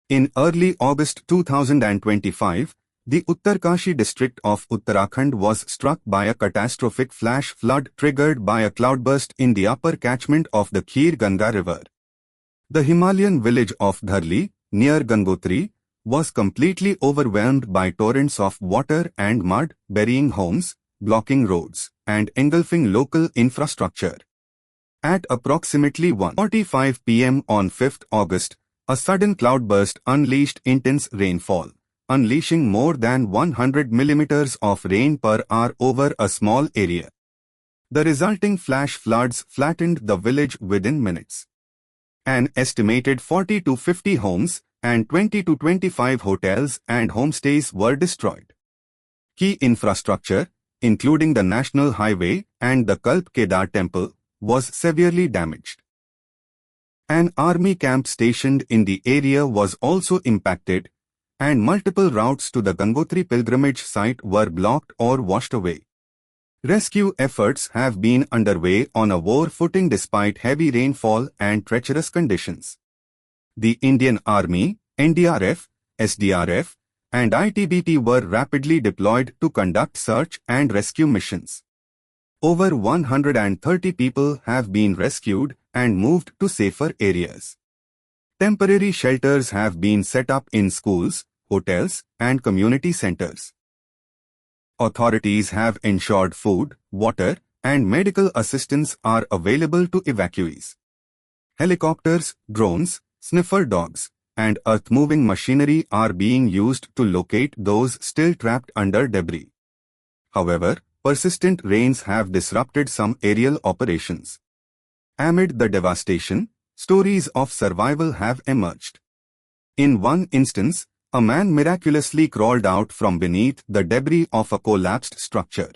In early August 2025, the Uttarkashi district of Uttarakhand was struck by a catastrophic flash flood triggered by a cloudburst in the upper catchment of the Khyr Ganga river. The Himalayan village of Dharali, near Gangotri, was completely overwhelmed by torrents of water and mud, burying homes, blocking roads, and engulfing local infrastructure. At approximately 1:45 p.m. on 5th August, a sudden cloudburst unleashed intense rainfall, unleashing more than 100 millimeters of rain per hour over a small area. The resulting flash floods flattened the village within minutes. An estimated 40 to 50 homes and 20 to 25 hotels and homestays were destroyed. Key infrastructure, including the National Highway and the Kalp Kedar Temple, was severely damaged. An army camp stationed in the area was also impacted, and multiple routes to the Gangotri pilgrimage site were blocked or washed away. Rescue efforts have been underway on a war footing despite heavy rainfall and treacherous conditions. The Indian Army, NDRF, SDRF, and ITBP were rapidly deployed to conduct search and rescue missions. Over 130 people have been rescued and moved to safer areas. Temporary shelters have been set up in schools, hotels, and community centers. Authorities have ensured food, water, and medical assistance are available to evacuees. Helicopters, drones, sniffer dogs, and earth-moving machinery are being used to locate those still trapped under debris. However, persistent rains have disrupted some aerial operations. Amid the devastation, stories of survival have emerged. In one instance, a man miraculously crawled out from beneath the debris of a collapsed structure.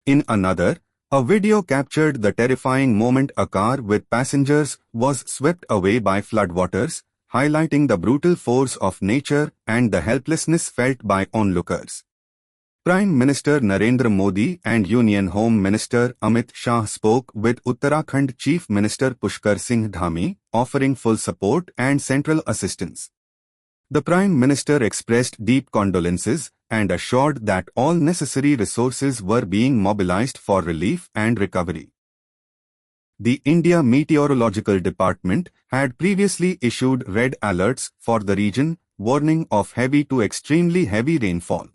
In another, a video captured the terrifying moment a car with passengers was swept away by floodwaters, highlighting the brutal force of nature and the helplessness felt by onlookers. Prime Minister Narendra Modi and Union Home Minister Amit Shah spoke with Uttarakhand Chief Minister Pushkar Singh Dhami, offering full support and central assistance. The Prime Minister expressed deep condolences and assured that all necessary resources were being mobilized for relief and recovery. The India Meteorological Department had previously issued red alerts for the region, warning of heavy to extremely heavy rainfall.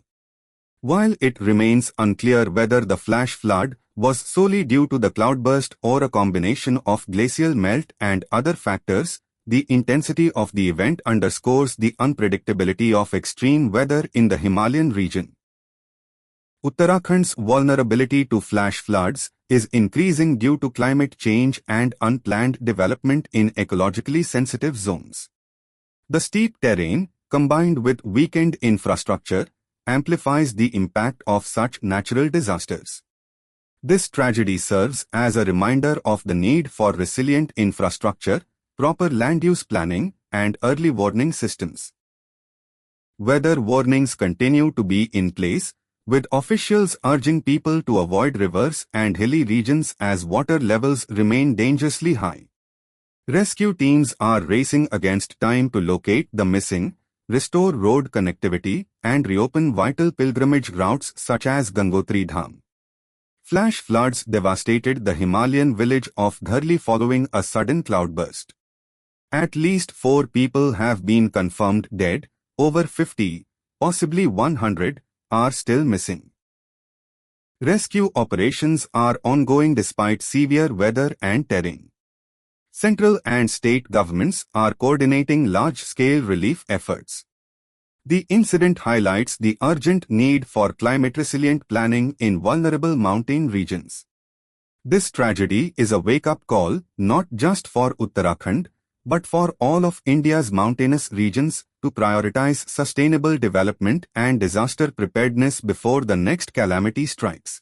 While it remains unclear whether the flash flood was solely due to the cloudburst or a combination of glacial melt and other factors, the intensity of the event underscores the unpredictability of extreme weather in the Himalayan region. Uttarakhand's vulnerability to flash floods is increasing due to climate change and unplanned development in ecologically sensitive zones. The steep terrain, combined with weakened infrastructure, amplifies the impact of such natural disasters. This tragedy serves as a reminder of the need for resilient infrastructure, proper land use planning, and early warning systems. Weather warnings continue to be in place, with officials urging people to avoid rivers and hilly regions as water levels remain dangerously high. Rescue teams are racing against time to locate the missing, restore road connectivity, and reopen vital pilgrimage routes such as Gangotri Dham. Flash floods devastated the Himalayan village of Dharali following a sudden cloudburst. At least 4 people have been confirmed dead, over 50, possibly 100, are still missing. Rescue operations are ongoing despite severe weather and terrain. Central and state governments are coordinating large-scale relief efforts. The incident highlights the urgent need for climate-resilient planning in vulnerable mountain regions. This tragedy is a wake-up call not just for Uttarakhand, but for all of India's mountainous regions to prioritize sustainable development and disaster preparedness before the next calamity strikes.